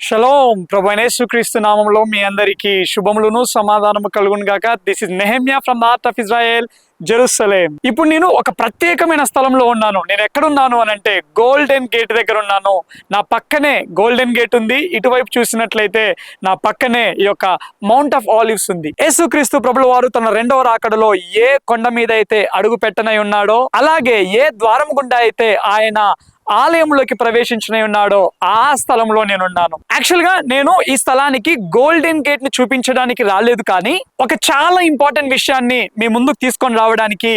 Shalom ప్రభు అయిన యేసుక్రీస్తు నామములో మీ అందరికీ శుభములను సమాధానము కలుగును గాక. This is Nehemiah from the heart of Israel, Jerusalem. ఇప్పుడు నేను ఒక ప్రత్యేకమైన స్థలంలో ఉన్నాను. నేను ఎక్కడున్నాను అని అంటే గోల్డెన్ గేట్ దగ్గర ఉన్నాను. నా పక్కనే గోల్డెన్ గేట్ ఉంది. ఇటువైపు చూసినట్లయితే నా పక్కనే ఈ యొక్క మౌంట్ ఆఫ్ ఆలివ్స్ ఉంది. యేసుక్రీస్తు ప్రభుల వారు తన రెండవ రాకడలో ఏ కొండ మీద అయితే అడుగు పెట్టనై ఉన్నాడో, అలాగే ఏ ద్వారం గుండా అయితే ఆయన ఆలయంలోకి ప్రవేశించనే ఉన్నాడో ఆ స్థలంలో నేనున్నాను. యాక్చువల్ గా నేను ఈ స్థలానికి గోల్డెన్ గేట్ ని చూపించడానికి రాలేదు, కానీ ఒక చాలా ఇంపార్టెంట్ విషయాన్ని మీ ముందుకు తీసుకొని రావడానికి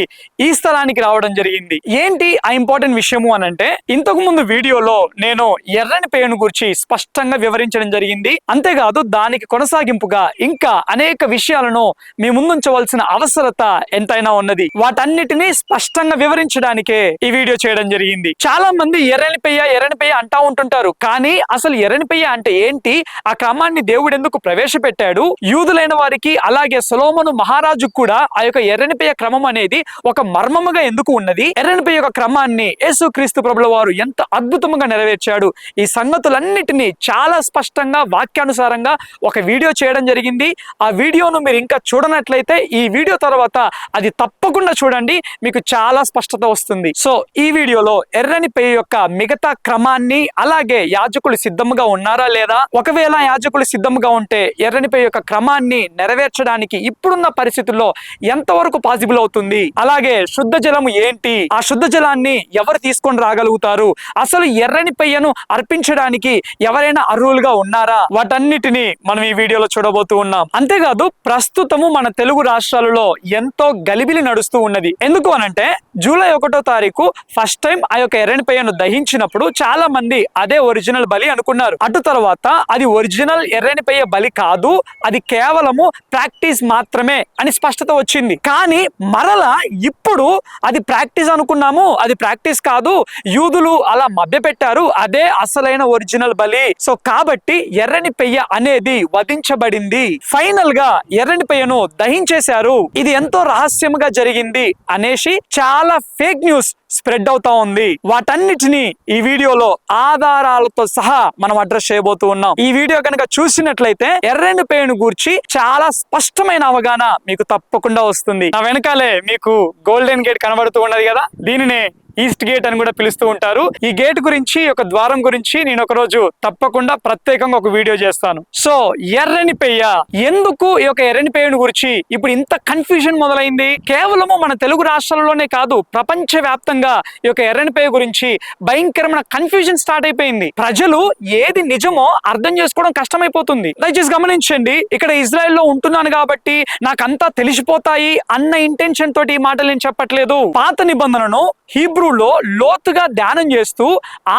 ఈ స్థలానికి రావడం జరిగింది. ఏంటి ఆ ఇంపార్టెంట్ విషయము అని అంటే, ఇంతకు ముందు వీడియోలో నేను ఎర్రని పేరును గురించి స్పష్టంగా వివరించడం జరిగింది. అంతేకాదు దానికి కొనసాగింపుగా ఇంకా అనేక విషయాలను మీ ముందుంచవలసిన అవసరత ఎంతైనా ఉన్నది. వాటన్నిటినీ స్పష్టంగా వివరించడానికే ఈ వీడియో చేయడం జరిగింది. చాలా మంది ఎర్రని పెయ్య అంటా ఉంటుంటారు, కానీ అసలు ఎర్రని పెయ్య అంటే ఏంటి, ఆ క్రమాన్ని దేవుడు ఎందుకు ప్రవేశపెట్టాడు, యూదులైన వారికి అలాగే సొలొమోను మహారాజు కూడా ఆ యొక్క ఎర్రని పెయ్య క్రమం అనేది ఒక మర్మముగా ఎందుకు ఉన్నది, ఎర్రని పెయ్య యొక్క క్రమాన్ని యేసుక్రీస్తు ప్రభుల వారు ఎంత అద్భుతంగా నెరవేర్చాడు, ఈ సంగతులన్నిటినీ చాలా స్పష్టంగా వాక్యానుసారంగా ఒక వీడియో చేయడం జరిగింది. ఆ వీడియోను మీరు ఇంకా చూడనట్లయితే ఈ వీడియో తర్వాత అది తప్పకుండా చూడండి, మీకు చాలా స్పష్టత వస్తుంది. సో ఈ వీడియోలో ఎర్రని పెయ్య యొక్క మిగతా క్రమాన్ని, అలాగే యాజకులు సిద్ధంగా ఉన్నారా లేదా, ఒకవేళ యాజకులు సిద్ధంగా ఉంటే ఎర్రని పెయ్య యొక్క క్రమాన్ని నెరవేర్చడానికి ఇప్పుడున్న పరిస్థితుల్లో ఎంతవరకు పాసిబుల్ అవుతుంది, అలాగే శుద్ధ జలము ఏంటి, ఆ శుద్ధ జలాన్ని ఎవరు తీసుకొని రాగలుగుతారు, అసలు ఎర్రని పెయ్యను అర్పించడానికి ఎవరైనా అర్హులుగా ఉన్నారా, వాటన్నిటిని మనం ఈ వీడియోలో చూడబోతూ ఉన్నాం. అంతేకాదు ప్రస్తుతము మన తెలుగు రాష్ట్రాలలో ఎంతో గలిబిలి నడుస్తూ ఉన్నది. ఎందుకు అనంటే జూలై 1వ తారీఖు ఫస్ట్ టైం ఆ యొక్క ఎర్రని పెయ్యను దహించినప్పుడు చాలా మంది అదే ఒరిజినల్ బలి అనుకున్నారు. అటు తర్వాత అది ఒరిజినల్ ఎర్రని పెయ్య బలి కాదు, అది కేవలము ప్రాక్టీస్ మాత్రమే అని స్పష్టత వచ్చింది. కానీ మరలా ఇప్పుడు అది ప్రాక్టీస్ అనుకున్నాము, అది ప్రాక్టీస్ కాదు, యూదులు అలా మభ్యపెట్టారు, అదే అసలైన ఒరిజినల్ బలి. సో కాబట్టి ఎర్రని పెయ్య అనేది వధించబడింది, ఫైనల్ గా ఎర్రని పెయ్యను దహించేశారు, ఇది ఎంతో రహస్యంగా జరిగింది అనేసి చాలా ఫేక్ న్యూస్ స్ప్రెడ్ అవుతా ఉంది. వాటన్నిటిని ఈ వీడియోలో ఆధారాలతో సహా మనం అడ్రస్ చేయబోతూ ఉన్నాం. ఈ వీడియో కనుక చూసినట్లయితే ఎర్రని పెయ్యను గూర్చి చాలా స్పష్టమైన అవగాహన మీకు తప్పకుండా వస్తుంది. నా వెనకాలే మీకు గోల్డెన్ గేట్ కనబడుతూ ఉన్నది కదా, దీనినే ఈస్ట్ గేట్ అని కూడా పిలుస్తూ ఉంటారు. ఈ గేట్ గురించి, ఒక ద్వారం గురించి నేను ఒక రోజు తప్పకుండా ప్రత్యేకంగా ఒక వీడియో చేస్తాను. సో ఎర్రని పెయ్య, ఎందుకు ఈ యొక్క ఎర్రని పెయ్యను గురించి ఇప్పుడు ఇంత కన్ఫ్యూజన్ మొదలైంది? కేవలము మన తెలుగు రాష్ట్రాల్లోనే కాదు, ప్రపంచ వ్యాప్తంగా ఈ యొక్క ఎర్రని పెయ్య గురించి భయంకరమైన కన్ఫ్యూజన్ స్టార్ట్ అయిపోయింది. ప్రజలు ఏది నిజమో అర్థం చేసుకోవడం కష్టమైపోతుంది. దయచేసి గమనించండి, ఇక్కడ ఇజ్రాయెల్లో ఉంటున్నాను కాబట్టి నాకంతా తెలిసిపోతాయి అన్న ఇంటెన్షన్ తోటి ఈ మాటలు నేను చెప్పట్లేదు. పాత నిబంధనను హీబ్రూలో లోతుగా ధ్యానం చేస్తూ,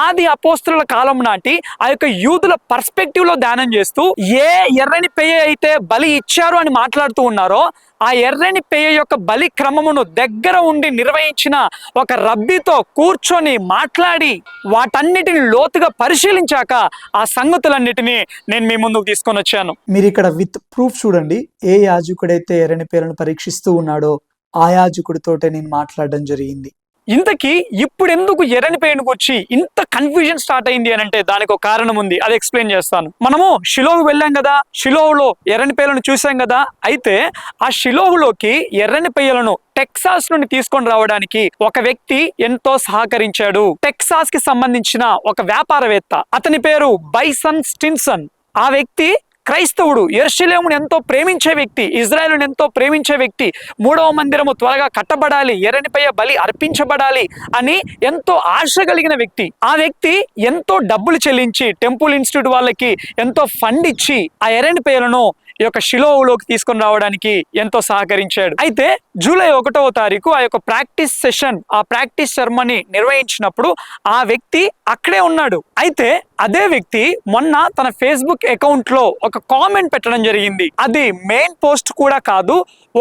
ఆది అపోస్తలుల కాలం నాటి ఆ యొక్క యూదుల పర్స్పెక్టివ్ లో ధ్యానం చేస్తూ, ఏ ఎర్రని పెయ్య అయితే బలి ఇచ్చారు అని మాట్లాడుతూ ఉన్నారో, ఆ ఎర్రని పెయ్య యొక్క బలి క్రమమును దగ్గర ఉండి నిర్వహించిన ఒక రబ్బీతో కూర్చొని మాట్లాడి వాటన్నిటిని లోతుగా పరిశీలించాక ఆ సంగతులన్నిటినీ నేను మీ ముందుకు తీసుకొని వచ్చాను. మీరు ఇక్కడ విత్ ప్రూఫ్ చూడండి, ఏ యాజకుడైతే ఎర్రని పేరును పరీక్షిస్తూ ఉన్నాడో ఆ యాజకుడితోటే నేను మాట్లాడడం జరిగింది. ఇంతకీ ఇప్పుడు ఎందుకు ఎర్రని పెయ్యను గురించి ఇంత కన్ఫ్యూజన్ స్టార్ట్ అయింది అని అంటే దానికి ఒక కారణం ఉంది, అది ఎక్స్ప్లెయిన్ చేస్తాను. మనము షిలోహు వెళ్ళాం కదా, షిలోహులో ఎర్రని పెయ్యలను చూసాం కదా. అయితే ఆ షిలోహులోకి ఎర్రని పెయ్యలను టెక్సాస్ నుండి తీసుకొని రావడానికి ఒక వ్యక్తి ఎంతో సహకరించాడు. టెక్సాస్ కి సంబంధించిన ఒక వ్యాపారవేత్త, అతని పేరు బైసన్ స్టిన్సన్. ఆ వ్యక్తి క్రైస్తవుడు, యెరూషలేమును ఎంతో ప్రేమించే వ్యక్తి, ఇజ్రాయెలును ఎంతో ప్రేమించే వ్యక్తి. 3వ మందిరము త్వరగా కట్టబడాలి, ఎర్రని పెయ్య బలి అర్పించబడాలి అని ఎంతో ఆశ కలిగిన వ్యక్తి. ఆ వ్యక్తి ఎంతో డబ్బులు చెల్లించి టెంపుల్ ఇన్స్టిట్యూట్ వాళ్ళకి ఎంతో ఫండ్ ఇచ్చి ఆ ఎర్రని పెయ్యలను ఈ యొక్క షిలోహులోకి తీసుకొని రావడానికి ఎంతో సహకరించాడు. అయితే జూలై 1వ తారీఖు ఆ యొక్క ప్రాక్టీస్ సెషన్, ఆ ప్రాక్టీస్ సెరమనీ నిర్వహించినప్పుడు ఆ వ్యక్తి అక్కడే ఉన్నాడు. అయితే అదే వ్యక్తి మొన్న తన ఫేస్బుక్ అకౌంట్ లో ఒక కామెంట్ పెట్టడం జరిగింది. అది మెయిన్ పోస్ట్ కూడా కాదు,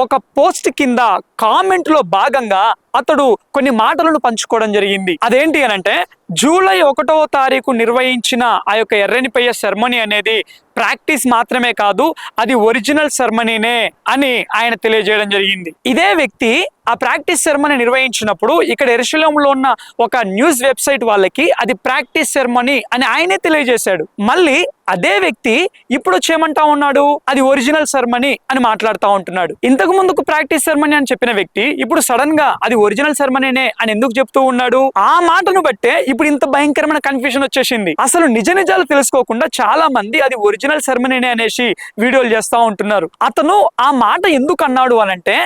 ఒక పోస్ట్ కింద కామెంట్ లో భాగంగా అతడు కొన్ని మాటలను పంచుకోవడం జరిగింది. అదేంటి అనంటే, జూలై 1వ తారీఖు నిర్వహించిన ఆ యొక్క ఎర్రని పెయ్య సెరమనీ అనేది ప్రాక్టీస్ మాత్రమే కాదు, అది ఒరిజినల్ సెరమనీనే అని ఆయన తెలియజేయడం జరిగింది. ఇదే వ్యక్తి ఆ ప్రాక్టీస్ సెరమనీ నిర్వహించినప్పుడు ఇక్కడ యెరూషలేములో ఉన్న ఒక న్యూస్ వెబ్సైట్ వాళ్ళకి అది ప్రాక్టీస్ సెరమనీ అని ఆయనే తెలియజేశాడు. మళ్ళీ అదే వ్యక్తి ఇప్పుడు వచ్చేయమంటా ఉన్నాడు అది ఒరిజినల్ సెరమనీ అని మాట్లాడుతూ ఉంటున్నాడు. ఇంతకు ముందుకు ప్రాక్టీస్ సెరమనీ అని చెప్పిన వ్యక్తి ఇప్పుడు సడన్ గా అది ఒరిజినల్ సెరమనీనే అని ఎందుకు చెప్తూ ఉన్నాడు? ఆ మాటను బట్టే ఇప్పుడు ఇంత భయంకరమైన కన్ఫ్యూజన్ వచ్చేసింది. అసలు నిజ నిజాలు తెలుసుకోకుండా చాలా మంది అది ఒరిజినల్ సెరమనీనే అనేసి వీడియోలు చేస్తా ఉంటున్నారు. అతను ఆ మాట ఎందుకు అన్నాడు అనంటే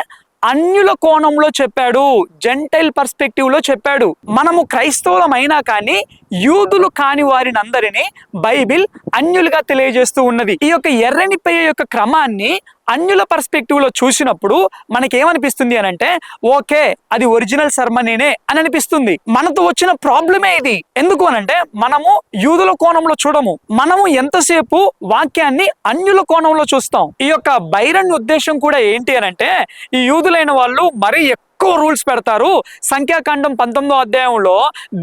అన్యుల కోణంలో చెప్పాడు, జెంటైల్ పర్స్పెక్టివ్ లో చెప్పాడు. మనము క్రైస్తవులమైనా కానీ యూదులు కాని వారిని అందరినీ బైబిల్ అన్యులుగా తెలియజేస్తూ ఉన్నది. ఈ యొక్క ఎర్రని పెయ్య యొక్క క్రమాన్ని అన్యుల పర్స్పెక్టివ్ లో చూసినప్పుడు మనకేమనిపిస్తుంది అని అంటే ఓకే అది ఒరిజినల్ సెరమనీనే అని అనిపిస్తుంది. మనతో వచ్చిన ప్రాబ్లమే ఇది. ఎందుకు అనంటే మనము యూదుల కోణంలో చూడము, మనము ఎంతసేపు వాక్యాన్ని అన్యుల కోణంలో చూస్తాం. ఈ యొక్క బైరన్ ఉద్దేశం కూడా ఏంటి అనంటే ఈ యూదులైన వాళ్ళు మరీ ఎక్కువ రూల్స్ పెడతారు. సంఖ్యాకాండం 19వ అధ్యాయంలో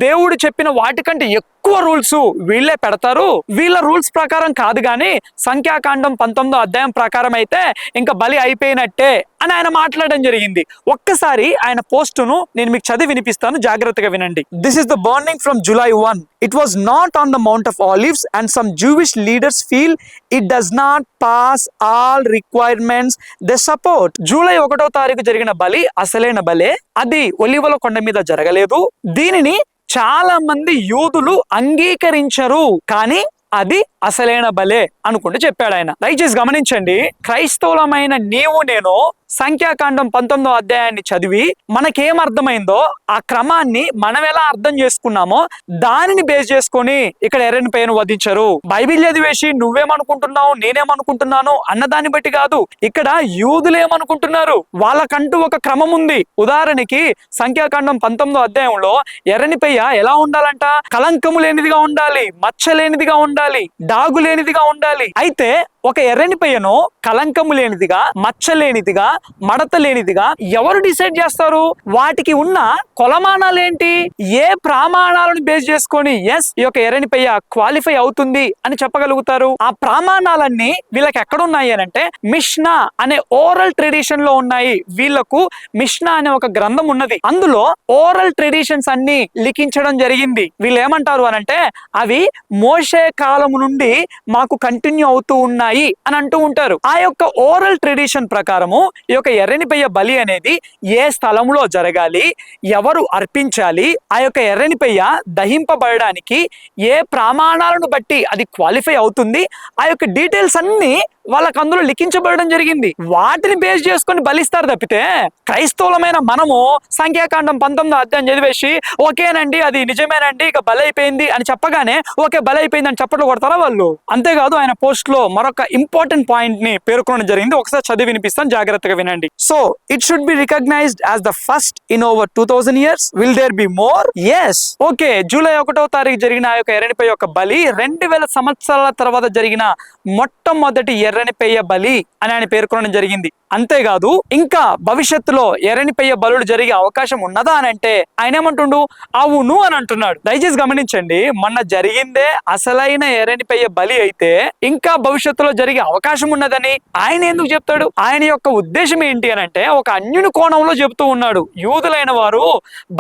దేవుడు చెప్పిన వాటికంటే ఎక్కువ రూల్స్ వీళ్ళే పెడతారు. వీళ్ళ రూల్స్ ప్రకారం కాదు కానీ సంఖ్యాకాండం 19వ అధ్యాయం ప్రకారం అయితే ఇంకా బలి అయిపోయినట్టే అని ఆయన మాట్లాడడం జరిగింది. ఒక్కసారి ఆయన పోస్టును నేను మీకు చదివి వినిపిస్తాను, జాగ్రత్తగా వినండి. This is the burning from July 1. It was not on the Mount of Olives, and some Jewish leaders feel it does not pass all requirements they support. July 1వ తారీఖు జరిగిన బలి అసలైన బలే, అది ఒలివల కొండ మీద జరగలేదు. దీనిని చాలా మంది యూదులు అంగీకరించరు, కానీ అది అసలైన బలే అనుకుంటూ చెప్పాడు ఆయన. దయచేసి గమనించండి, క్రైస్తవులమైన నీవు నేను సంఖ్యాకాండం 19వ అధ్యాయాన్ని చదివి మనకేం అర్థమైందో ఆ క్రమాన్ని మనం ఎలా అర్థం చేసుకున్నామో దానిని బేస్ చేసుకొని ఇక్కడ ఎర్రని పెయ్యను వధించరు. బైబిల్ చదివేసి నువ్వేమనుకుంటున్నావు నేనేమనుకుంటున్నాను అన్నదాన్ని బట్టి కాదు, ఇక్కడ యూదులు ఏమనుకుంటున్నారు వాళ్ళకంటూ ఒక క్రమం ఉంది. ఉదాహరణకి సంఖ్యాకాండం 19వ అధ్యాయంలో ఎర్రని పెయ్య ఎలా ఉండాలంట? కలంకము లేనిదిగా ఉండాలి, మచ్చ లేనిదిగా ఉండాలి, డాగు లేనిదిగా ఉండాలి. అయితే ఒక ఎర్రని పెయ్యను కలంకము లేనిదిగా, మచ్చ లేనిదిగా, మడత లేనిదిగా ఎవరు డిసైడ్ చేస్తారు? వాటికి ఉన్న కొలమానాలు ఏంటి? ఏ ప్రమాణాలను బేస్ చేసుకొని ఎస్ ఈ యొక్క ఎర్రని పెయ్య క్వాలిఫై అవుతుంది అని చెప్పగలుగుతారు? ఆ ప్రమాణాలన్నీ వీళ్ళకి ఎక్కడున్నాయి అని అంటే మిష్నా అనే ఓరల్ ట్రెడిషన్ లో ఉన్నాయి. వీళ్లకు మిష్నా అనే ఒక గ్రంథం ఉన్నది, అందులో ఓరల్ ట్రెడిషన్స్ అన్ని లిఖించడం జరిగింది. వీళ్ళు ఏమంటారు అనంటే అవి మోషే కాలము నుండి మాకు కంటిన్యూ అవుతూ ఉన్నాయి అని అంటూ ఉంటారు. ఆ యొక్క ఓరల్ ట్రెడిషన్ ప్రకారము ఈ యొక్క ఎర్రని పెయ్య బలి అనేది ఏ స్థలంలో జరగాలి, ఎవరు అర్పించాలి, ఆ యొక్క ఎర్రని పెయ్య దహింపబడడానికి ఏ ప్రమాణాలను బట్టి అది క్వాలిఫై అవుతుంది, ఆ యొక్క డీటెయిల్స్ అన్ని వాళ్ళకి అందులో లిఖించబడడం జరిగింది. వాటిని బేస్ చేసుకొని బలిస్తారు తప్పితే క్రైస్తవులమైన మనము సంఖ్యాకాండం 19వ అధ్యాయం చదివేసి ఓకేనండి అది నిజమేనండి ఇక బలి అయిపోయింది అని చెప్పగానే ఓకే బలి అయిపోయింది అని చప్పట్లు కొడతారా వాళ్ళు? అంతేకాదు ఆయన పోస్ట్ లో మరొక ఇంపార్టెంట్ పాయింట్ ని పేర్కొనడం జరిగింది. ఒకసారి చదివి వినిపిస్తాను, జాగ్రత్తగా వినండి. So it should be recognised as the first in over 2000 years. Will there be more? Yes. Okay, July 1వ తారీఖు జరిగిన ఆ యొక్క ఎర్రని పెయ్య యొక్క బలి 2000 సంవత్సరాల తర్వాత జరిగిన మొట్టమొదటి ఎర్రని పెయ్య బలి అని ఆయన పేర్కొనడం జరిగింది. అంతేకాదు ఇంకా భవిష్యత్తులో ఎర్రని పెయ్య బలుడు జరిగే అవకాశం ఉన్నదా అని అంటే ఆయన ఏమంటుండు? అవును అని అంటున్నాడు. దయచేసి గమనించండి, మొన్న జరిగిందే అసలైన ఎర్రని పెయ్య బలి అయితే ఇంకా భవిష్యత్తులో జరిగే అవకాశం ఉన్నదని ఆయన ఎందుకు చెప్తాడు? ఆయన యొక్క ఉద్దేశం ఏంటి అని అంటే ఒక అన్యుని కోణంలో చెబుతూ ఉన్నాడు. యూదులైన వారు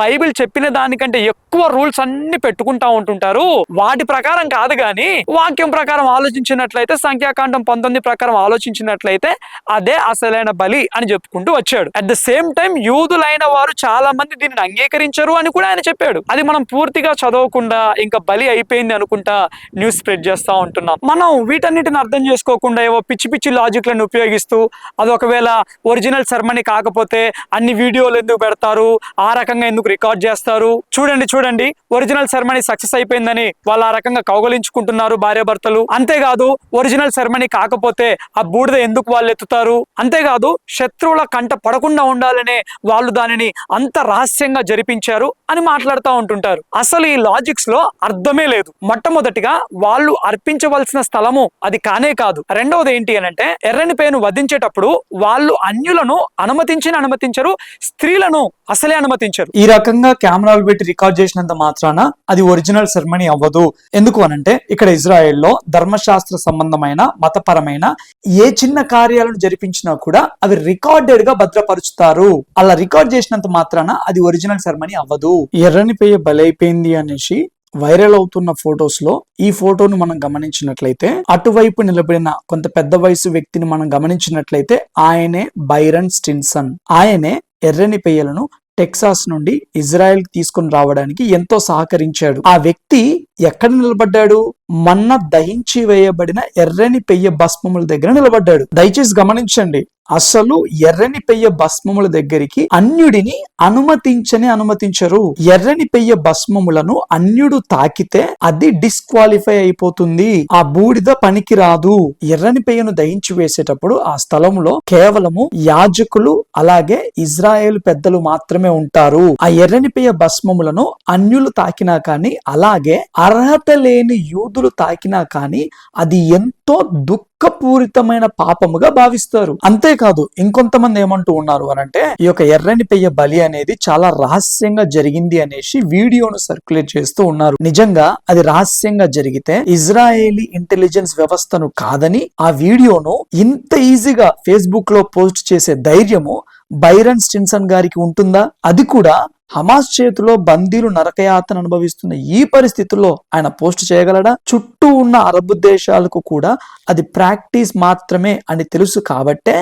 బైబిల్ చెప్పిన దానికంటే ఎక్కువ రూల్స్ అన్ని పెట్టుకుంటా ఉంటుంటారు. వాటి ప్రకారం కాదు గాని వాక్యం ప్రకారం ఆలోచించినట్లయితే, సంఖ్యాకాండం 19 ప్రకారం ఆలోచించినట్లయితే అదే అసలైన బలి అని చెప్పుకుంటూ వచ్చాడు. అట్ ద సేమ్ టైం యూదులైన వారు చాలా మంది దీనిని అంగీకరించరు అని కూడా ఆయన చెప్పాడు. అది మనం పూర్తిగా చదవకుండా ఇంకా బలి అయిపోయింది అనుకుంటా న్యూస్ స్ప్రెడ్ చేస్తా ఉంటున్నాం. మనం వీటన్నిటిని అర్థం చేసుకోకుండా ఏవో పిచ్చి పిచ్చి లాజిక్లను ఉపయోగిస్తూ అది ఒకవేళ ఒరిజినల్ సెరమనీ కాకపోతే అన్ని వీడియోలు ఎందుకు పెడతారు, ఆ రకంగా ఎందుకు రికార్డ్ చేస్తారు? చూడండి ఒరిజినల్ సెరమనీ సక్సెస్ అయిపోయిందని వాళ్ళు ఆ రకంగా కౌగలించుకుంటున్నారు భార్యాభర్తలు. అంతేకాదు ఒరిజినల్ సెరమనీ కాకపోతే ఆ బూడిద ఎందుకు వాళ్ళు ఎత్తుతారు? అంతేకాదు శత్రువుల కంట పడకుండా ఉండాలనే వాళ్ళు దానిని అంత రహస్యంగా జరిపించారు అని మాట్లాడుతూ ఉంటుంటారు. అసలు ఈ లాజిక్స్ లో అర్థమే లేదు. మొట్టమొదటిగా వాళ్ళు అర్పించవలసిన స్థలము అది కానే కాదు. రెండవది ఏంటి అని అంటే ఎర్రని పెయ్యను వధించేటప్పుడు వాళ్ళు అన్యులను అనుమతించరు, స్త్రీలను అసలే అనుమతించరు. ఈ రకంగా కెమెరాలు పెట్టి రికార్డ్ చేసినంత మాత్రాన అది ఒరిజినల్ సెరమనీ అవ్వదు. ఎందుకు అనంటే ఇక్కడ ఇజ్రాయెల్లో ధర్మశాస్త్ర సంబంధమైన మతపరమైన అయినా ఏ చిన్న కార్యాలను జరిపించినా కూడా అవి రికార్డెడ్ గా భద్రపరుచుతారు. అలా రికార్డ్ చేసినంత మాత్రాన అది ఒరిజినల్ సెరమనీ అవ్వదు. ఎర్రని పెయ్య బలైపోయింది అనేసి వైరల్ అవుతున్న ఫొటోస్ లో ఈ ఫోటోను మనం గమనించినట్లయితే అటువైపు నిలబడిన కొంత పెద్ద వయసు వ్యక్తిని మనం గమనించినట్లయితే ఆయనే బైరన్ స్టిన్సన్. ఆయనే ఎర్రని పెయ్యలను టెక్సాస్ నుండి ఇజ్రాయెల్ తీసుకుని రావడానికి ఎంతో సహకరించాడు. ఆ వ్యక్తి ఎక్కడ నిలబడ్డాడు? మన్న దహించి వేయబడిన ఎర్రని పెయ్య భస్మముల దగ్గర నిలబడ్డాడు. దయచేసి గమనించండి, అసలు ఎర్రని పెయ్య భస్మముల దగ్గరికి అన్యుడిని అనుమతించరు. ఎర్రని పెయ్య భస్మములను అన్యుడు తాకితే అది డిస్క్వాలిఫై అయిపోతుంది. ఆ బూడిద పనికి రాదు. ఎర్రని పెయ్యను దహించి వేసేటప్పుడు ఆ స్థలంలో కేవలము యాజకులు అలాగే ఇజ్రాయేల్ పెద్దలు మాత్రమే ఉంటారు. ఆ ఎర్రని పెయ్య భస్మములను అన్యులు తాకినా కానీ అలాగే అర్హత లేని యూదులు తాకినా కానీ అది ఎంతో దుఃఖపూరితమైన పాపముగా భావిస్తారు. అంతేకాదు ఇంకొంతమంది ఏమంటూ ఉన్నారు అనంటే ఈ యొక్క ఎర్రని పెయ్య బలి అనేది చాలా రహస్యంగా జరిగింది అనేసి వీడియోను సర్క్యులేట్ చేస్తూ ఉన్నారు. నిజంగా అది రహస్యంగా జరిగితే ఇజ్రాయేలీ ఇంటెలిజెన్స్ వ్యవస్థను కాదని ఆ వీడియోను ఇంత ఈజీగా ఫేస్బుక్ లో పోస్ట్ చేసే ధైర్యము బైరన్ స్టిన్సన్ గారికి ఉంటుందా? అది కూడా హమాస్ చేతిలో బందీలు నరకయాతన అనుభవిస్తున్న ఈ పరిస్థితుల్లో ఆయన పోస్ట్ చేయగలడా? చుట్టూ ఉన్న అరబ్ దేశాలకు కూడా అది ప్రాక్టీస్ మాత్రమే అని తెలుసు కాబట్టే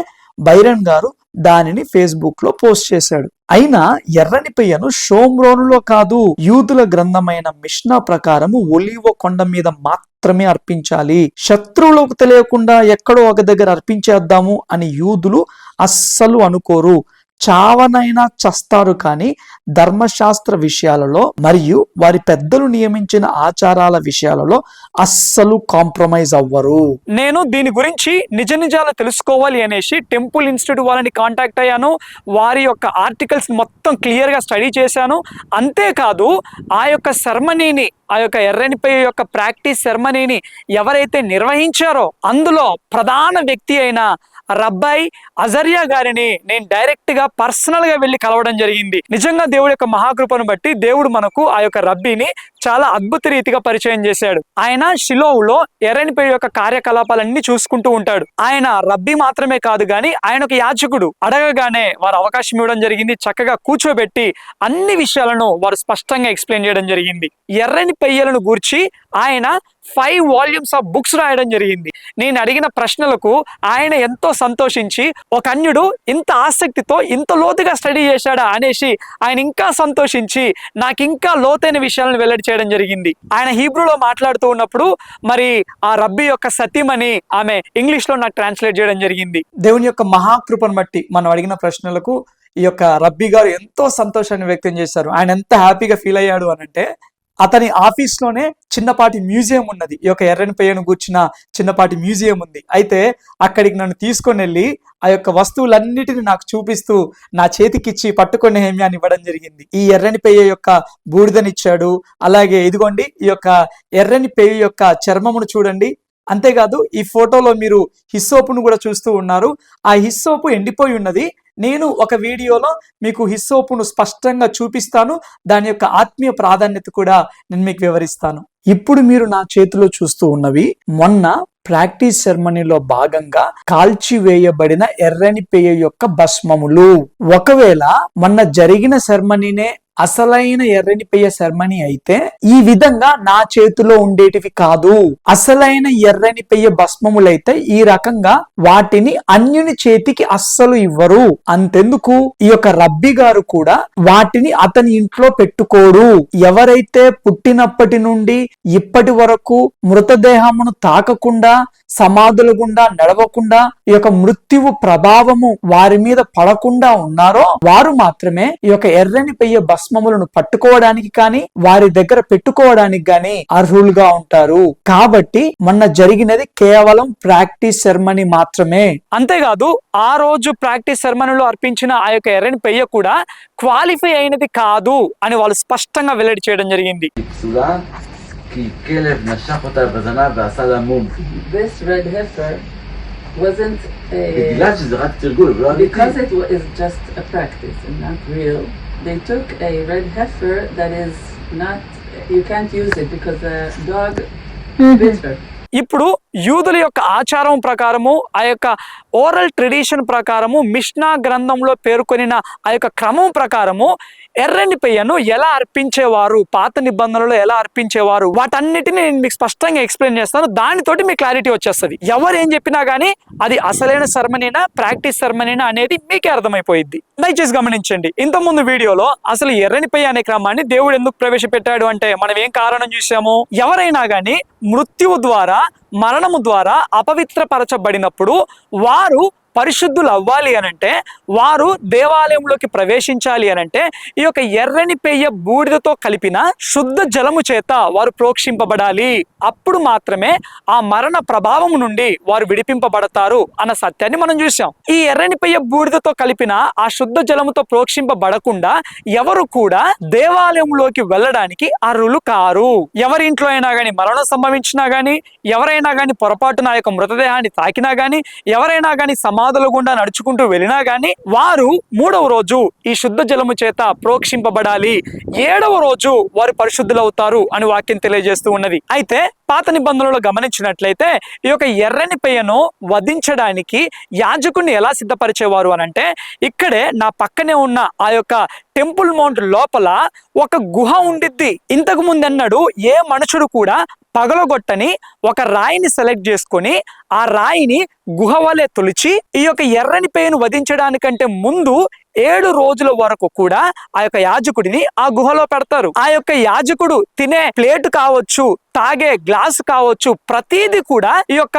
బైరన్ గారు దానిని ఫేస్బుక్ లో పోస్ట్ చేశాడు. అయినా ఎర్రని పెయ్యను షోమ్రోనులో కాదు, యూదుల గ్రంథమైన మిష్నా ప్రకారము ఒలీవ కొండ మీద మాత్రమే అర్పించాలి. శత్రువులకు తెలియకుండా ఎక్కడో ఒక దగ్గర అర్పించేద్దాము అని యూదులు అస్సలు అనుకోరు. చావనైనా చస్తారు కానీ ధర్మశాస్త్ర విషయాలలో మరియు వారి పెద్దలు నియమించిన ఆచారాల విషయాలలో అస్సలు కాంప్రమైజ్ అవ్వరు. నేను దీని గురించి నిజాలు తెలుసుకోవాలి అనేసి టెంపుల్ ఇన్స్టిట్యూట్ వాళ్ళని కాంటాక్ట్ అయ్యాను. వారి యొక్క ఆర్టికల్స్ మొత్తం క్లియర్ గా స్టడీ చేశాను. అంతేకాదు ఆ యొక్క సెరమనీని, ఆ యొక్క ఎర్రని పెయ్య యొక్క ప్రాక్టీస్ సెరమనీని ఎవరైతే నిర్వహించారో అందులో ప్రధాన వ్యక్తి అయిన రబ్బాయి అజరియా గారిని నేను డైరెక్ట్ గా పర్సనల్ గా వెళ్లి కలవడం జరిగింది. నిజంగా దేవుడి యొక్క మహాకృపను బట్టి దేవుడు మనకు ఆ యొక్క రబ్బీని చాలా అద్భుత రీతిగా పరిచయం చేశాడు. ఆయన షిలోవులో ఎర్రని పెయ్య యొక్క కార్యకలాపాలన్నీ చూసుకుంటూ ఉంటాడు. ఆయన రబ్బీ మాత్రమే కాదు గాని ఆయన ఒక యాజకుడు. అడగగానే వారు అవకాశం ఇవ్వడం జరిగింది. చక్కగా కూర్చోబెట్టి అన్ని విషయాలను వారు స్పష్టంగా ఎక్స్ప్లెయిన్ చేయడం జరిగింది. ఎర్రని పెయ్యలను గూర్చి ఆయన 5 వాల్యూమ్స్ ఆఫ్ బుక్స్ రాయడం జరిగింది. నేను అడిగిన ప్రశ్నలకు ఆయన ఎంతో సంతోషించి ఒక అన్యుడు ఇంత ఆసక్తితో ఇంత లోతుగా స్టడీ చేశాడా అనేసి ఆయన ఇంకా సంతోషించి నాకు ఇంకా లోతైన విషయాలను వెల్లడి చేయడం జరిగింది. ఆయన హీబ్రూలో మాట్లాడుతూ ఉన్నప్పుడు మరి ఆ రబ్బీ యొక్క సతీమణి ఆమె ఇంగ్లీష్ లో నాకు ట్రాన్స్లేట్ చేయడం జరిగింది. దేవుని యొక్క మహాకృపను బట్టి మనం అడిగిన ప్రశ్నలకు ఈ యొక్క రబ్బీ గారు ఎంతో సంతోషాన్ని వ్యక్తం చేశారు. ఆయన ఎంత హ్యాపీగా ఫీల్ అయ్యాడు అనంటే అతని ఆఫీస్ లోనే చిన్నపాటి మ్యూజియం ఉన్నది. ఈ యొక్క ఎర్రని పెయ్యను కూర్చున్న చిన్నపాటి మ్యూజియం ఉంది. అయితే అక్కడికి నన్ను తీసుకొని వెళ్ళి ఆ యొక్క వస్తువులన్నిటిని నాకు చూపిస్తూ నా చేతికిచ్చి పట్టుకొని హేమ్యాన్ని ఇవ్వడం జరిగింది. ఈ ఎర్రని పెయ్య యొక్క బూడిదనిచ్చాడు. అలాగే ఇదిగోండి ఈ యొక్క ఎర్రని పెయ్య యొక్క చర్మమును చూడండి. అంతేకాదు ఈ ఫోటోలో మీరు హిస్సోపును కూడా చూస్తూ ఉన్నారు. ఆ హిస్సోపు ఎండిపోయి ఉన్నది. నేను ఒక వీడియోలో మీకు హిస్సోపును స్పష్టంగా చూపిస్తాను. దాని యొక్క ఆత్మీయ ప్రాధాన్యత కూడా నేను మీకు వివరిస్తాను. ఇప్పుడు మీరు నా చేతిలో చూస్తూ ఉన్నవి మొన్న ప్రాక్టీస్ సెరమనీలో భాగంగా కాల్చివేయబడిన ఎర్రని పెయ్య యొక్క భస్మములు. ఒకవేళ మొన్న జరిగిన సెరమనీనే అసలైన ఎర్రని పెయ్య సెరమనీ అయితే ఈ విధంగా నా చేతిలో ఉండేటివి కాదు. అసలైన ఎర్రని పెయ్య భస్మములైతే ఈ రకంగా వాటిని అన్యుని చేతికి అస్సలు ఇవ్వరు. అంతెందుకు ఈ యొక్క రబ్బీ గారు కూడా వాటిని అతని ఇంట్లో పెట్టుకోడు. ఎవరైతే పుట్టినప్పటి నుండి ఇప్పటి వరకు మృతదేహమును తాకకుండా సమాధుల గుండా నడవకుండా ఈ యొక్క మృత్యువు ప్రభావము వారి మీద పడకుండా ఉన్నారో వారు మాత్రమే ఈ యొక్క ఎర్రని పెయ్య భస్మములను పట్టుకోవడానికి కానీ వారి దగ్గర పెట్టుకోవడానికి కానీ అర్హులుగా ఉంటారు. కాబట్టి మొన్న జరిగినది కేవలం ప్రాక్టీస్ సెరమనీ మాత్రమే. అంతేకాదు ఆ రోజు ప్రాక్టీస్ సెరమనీలో అర్పించిన ఆ యొక్క ఎర్రని పెయ్య కూడా క్వాలిఫై అయినది కాదు అని వాళ్ళు స్పష్టంగా వెల్లడి చేయడం జరిగింది. כי כלב נשך אותה בזנב ועשה לה מום. This red heifer wasn't בגלל שזה רק תרגול, לא because it is just a practice and not real. They took a red heifer that is not, you can't use it because the dog bit her. ఇప్పుడు యూదుల యొక్క ఆచారం ప్రకారము, ఆ యొక్క ఓరల్ ట్రెడిషన్ ప్రకారము, మిష్నా గ్రంథంలో పేర్కొనిన ఆ యొక్క క్రమం ప్రకారము ఎర్రని పెయ్యను ఎలా అర్పించేవారు, పాత నిబంధనలో ఎలా అర్పించేవారు, వాటన్నిటిని నేను మీకు స్పష్టంగా ఎక్స్ప్లెయిన్ చేస్తాను. దానితోటి మీకు క్లారిటీ వచ్చేస్తుంది. ఎవరు ఏం చెప్పినా గానీ అది అసలైన సెరమనీనా ప్రాక్టీస్ సెరమనీనా అనేది మీకే అర్థమైపోయింది. దయచేసి గమనించండి. ఇంతకుముందు వీడియోలో అసలు ఎర్రని పెయ్య అనే క్రమాన్ని దేవుడు ఎందుకు ప్రవేశపెట్టాడు అంటే మనం ఏం కారణం చూసాము? ఎవరైనా గానీ మృత్యువు ద్వారా, మరణము ద్వారా అపవిత్రపరచబడినప్పుడు వారు పరిశుద్ధులు అవ్వాలి అనంటే, వారు దేవాలయంలోకి ప్రవేశించాలి అనంటే ఈ యొక్క ఎర్రని పెయ్య బూడిదతో కలిపిన శుద్ధ జలము చేత వారు ప్రోక్షింపబడాలి. అప్పుడు మాత్రమే ఆ మరణ ప్రభావం నుండి వారు విడిపింపబడతారు అన్న సత్యాన్ని మనం చూసాం. ఈ ఎర్రని పెయ్య బూడిదతో కలిపిన ఆ శుద్ధ జలముతో ప్రోక్షింపబడకుండా ఎవరు కూడా దేవాలయంలోకి వెళ్ళడానికి అర్హులు కారు. ఎవరి ఇంట్లో అయినా గానీ మరణం సంభవించినా గానీ, ఎవరైనా గానీ పొరపాటున ఆ యొక్క మృతదేహాన్ని తాకినా గానీ, ఎవరైనా గానీ సమాధుల గుండా నడుచుకుంటూ వెళ్ళినా గానీ వారు 3వ రోజు ఈ శుద్ధ జలము చేత ప్రోక్షింపబడాలి. 7వ రోజు వారు పరిశుద్ధులవుతారు అని వాక్యం తెలియజేస్తూ ఉన్నది. అయితే పాత నిబంధనలో గమనించినట్లయితే ఈ యొక్క ఎర్రని పెయ్యను వధించడానికి యాజకుడిని ఎలా సిద్ధపరిచేవారు అనంటే, ఇక్కడే నా పక్కనే ఉన్న ఆ యొక్క టెంపుల్ మౌంట్ లోపల ఒక గుహ ఉండిద్ది. ఇంతకు ముందన్నాడు ఏ మనుషుడు కూడా పగలగొట్టని ఒక రాయిని సెలెక్ట్ చేసుకొని ఆ రాయిని గుహ వలె తొలిచి ఈ యొక్క ఎర్రని పెయ్యను వధించడానికంటే ముందు 7 రోజుల వరకు కూడా ఆ యొక్క యాజకుడిని ఆ గుహలో పెడతారు. ఆ యొక్క యాజకుడు తినే ప్లేట్ కావచ్చు, తాగే గ్లాస్ కావచ్చు, ప్రతిదీ కూడా ఈ యొక్క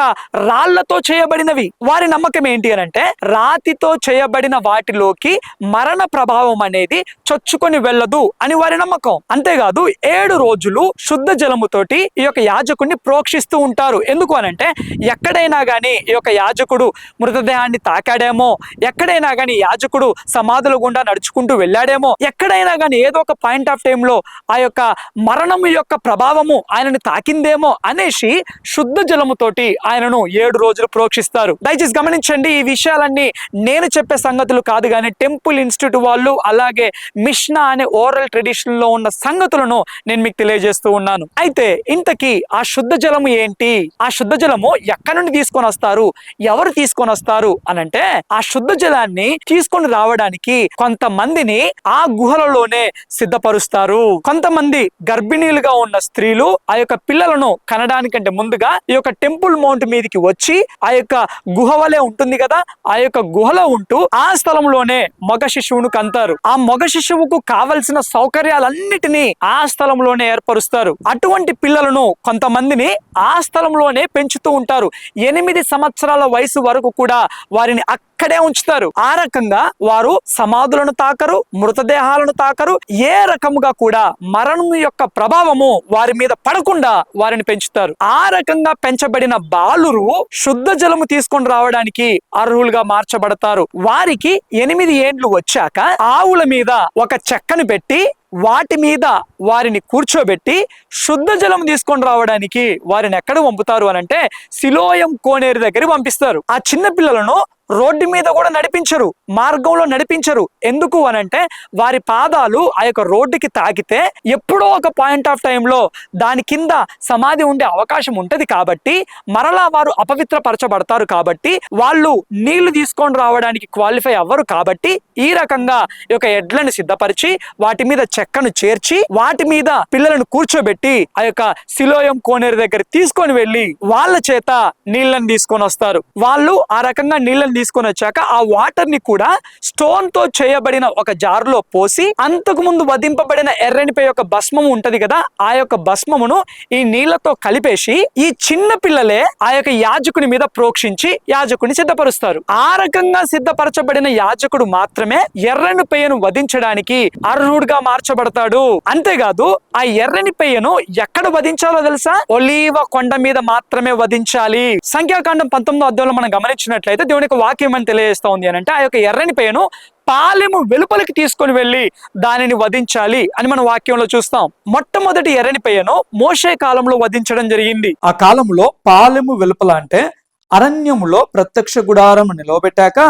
రాళ్లతో చేయబడినవి. వారి నమ్మకం ఏంటి అనంటే, రాతితో చేయబడిన వాటిలోకి మరణ ప్రభావం అనేది చొచ్చుకొని వెళ్ళదు అని వారి నమ్మకం. అంతేకాదు 7 రోజులు శుద్ధ జలముతోటి ఈ యొక్క యాజకుడిని ప్రోక్షిస్తూ ఉంటారు. ఎందుకు అనంటే, ఎక్కడైనా గానీ ఈ యొక్క యాజకుడు మృతదేహాన్ని తాకాడేమో, ఎక్కడైనా గానీ యాజకుడు సమాధుల గుండా నడుచుకుంటూ వెళ్ళాడేమో, ఎక్కడైనా గానీ ఏదో ఒక పాయింట్ ఆఫ్ టైంలో ఆ యొక్క మరణము యొక్క ప్రభావము ఆయనను తాకిందేమో అనేసి శుద్ధ జలముతోటి ఆయనను 7 రోజులు ప్రోక్షిస్తారు. దయచేసి గమనించండి, ఈ విషయాలన్నీ నేను చెప్పే సంగతులు కాదు కానీ టెంపుల్ ఇన్స్టిట్యూట్ వాళ్ళు, అలాగే మిష్నా అనే ఓరల్ ట్రెడిషన్ లో ఉన్న సంగతులను నేను మీకు తెలియజేస్తూ ఉన్నాను. అయితే ఇంతకీ ఆ శుద్ధ జలము ఏంటి, ఆ శుద్ధ జలము ఎక్కడి నుండి తీసుకొని వస్తారు, ఎవరు తీసుకొని వస్తారు అనంటే, ఆ శుద్ధ జలాన్ని తీసుకొని రావడానికి కొంతమందిని ఆ గుహలలోనే సిద్ధపరుస్తారు. కొంతమంది గర్భిణీలుగా ఉన్న స్త్రీలు ఆ యొక్క పిల్లలను కనడానికంటే ముందుగా ఈ యొక్క టెంపుల్ మౌంట్ మీదకి వచ్చి ఆ యొక్క గుహ వలె ఉంటుంది కదా, ఆ యొక్క గుహలో ఉంటూ ఆ స్థలంలోనే మగ శిశువును కంటారు. ఆ మగ శిశువుకు కావలసిన సౌకర్యాలన్నిటినీ ఆ స్థలంలోనే ఏర్పరుస్తారు. అటువంటి పిల్లలను కొంతమందిని ఆ స్థలంలోనే పెంచుతూ ఉంటారు. 8 సంవత్సరాల వయసు వరకు కూడా వారిని అక్కడే ఉంచుతారు. ఆ రకంగా వారు సమాధులను తాకరు, మృతదేహాలను తాకరు, ఏ రకముగా కూడా మరణం యొక్క ప్రభావము వారి మీద పడకుండా వారిని పెంచుతారు. ఆ రకంగా పెంచబడిన బాలురు శుద్ధ జలము తీసుకొని రావడానికి అర్హులుగా మార్చబడతారు. వారికి 8 ఏండ్లు వచ్చాక ఆవుల మీద ఒక చెక్కను పెట్టి వాటి మీద వారిని కూర్చోబెట్టి శుద్ధ జలం తీసుకొని రావడానికి వారిని ఎక్కడ పంపుతారు అనంటే, సిలోయం కోనేరు దగ్గరికి పంపిస్తారు. ఆ చిన్న పిల్లలను రోడ్డు మీద కూడా నడిపించరు, మార్గంలో నడిపించరు. ఎందుకు అనంటే, వారి పాదాలు ఆ యొక్క రోడ్డుకి తాకితే ఎప్పుడో ఒక పాయింట్ ఆఫ్ టైంలో దాని కింద సమాధి ఉండే అవకాశం ఉంటది కాబట్టి, మరలా వారు అపవిత్రపరచబడతారు కాబట్టి, వాళ్ళు నీళ్లు తీసుకొని రావడానికి క్వాలిఫై అవ్వరు కాబట్టి, ఈ రకంగా ఈ యొక్క ఎడ్లను సిద్ధపరిచి వాటి మీద చెక్కను చేర్చి వాటి మీద పిల్లలను కూర్చోబెట్టి ఆ యొక్క సిలోయం కోనేరు దగ్గర తీసుకొని వెళ్ళి వాళ్ళ చేత నీళ్లను తీసుకొని వస్తారు. వాళ్ళు ఆ రకంగా నీళ్లను తీసుకొని వచ్చాక ఆ వాటర్ ని కూడా స్టోన్ తో చేయబడిన ఒక జారులో పోసి, అంతకు ముందు వధింపబడిన ఎర్రనిపై యొక్క భస్మము ఉంటది కదా, ఆ యొక్క భస్మమును ఈ నీళ్లతో కలిపేసి ఈ చిన్న పిల్లలే ఆ యొక్క యాజకుని మీద ప్రోక్షించి యాజకుని సిద్ధపరుస్తారు. ఆ రకంగా సిద్ధపరచబడిన యాజకుడు మాత్రమే ఎర్రని పెయ్యను వధించడానికి అర్హుడుగా మార్చబడతాడు. అంతేకాదు ఆ ఎర్రని పెయ్యను ఎక్కడ వధించాలో తెలుసా? ఒలీవ కొండ మీద మాత్రమే వధించాలి. సంఖ్యాకాండం 19వ అధ్యాయంలో మనం గమనించినట్లయితే దేవుని యొక్క వాక్యం అని తెలియజేస్తా ఉంది అని అంటే, ఆ యొక్క ఎర్రని పెయ్యను పాలెము వెలుపలికి తీసుకొని వెళ్ళి దానిని వధించాలి అని మనం వాక్యంలో చూస్తాం. మొట్టమొదటి ఎర్రని పెయ్యను మోషే కాలంలో వధించడం జరిగింది. ఆ కాలంలో పాలెము వెలుపల అంటే అరణ్యములో ప్రత్యక్ష గుడారము నిలవబెట్టాక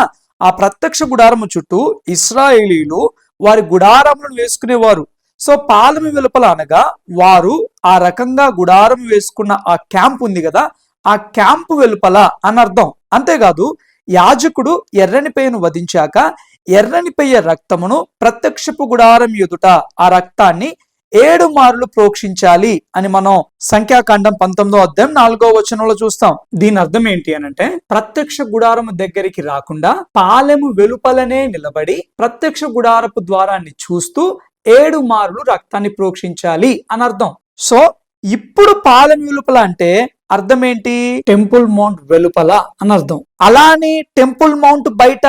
ఆ ప్రత్యక్ష గుడారము చుట్టూ ఇశ్రాయేలీలు వారి గుడారములను వేసుకునేవారు. సో పాలెము వెలుపల అనగా వారు ఆ రకంగా గుడారం వేసుకున్న ఆ క్యాంప్ ఉంది కదా, ఆ క్యాంపు వెలుపల అని అర్థం. అంతేకాదు యాజకుడు ఎర్రని పెయ్యను వధించాక ఎర్రని పెయ్య రక్తమును ప్రత్యక్షపు గుడారం ఎదుట ఆ రక్తాన్ని 7 మార్లు ప్రోక్షించాలి అని మనం సంఖ్యాకాండం 19వ అధ్యాయం 4వ వచనంలో చూస్తాం. దీని అర్థం ఏంటి అనంటే ప్రత్యక్ష గుడారము దగ్గరికి రాకుండా పాలెము వెలుపలనే నిలబడి ప్రత్యక్ష గుడారపు ద్వారాన్ని చూస్తూ 7 మార్లు రక్తాన్ని ప్రోక్షించాలి అని అర్థం. సో ఇప్పుడు పాలెం వెలుపల అంటే అర్థం ఏంటి? టెంపుల్ మౌంట్ వెలుపల అని అర్థం. అలానే టెంపుల్ మౌంట్ బయట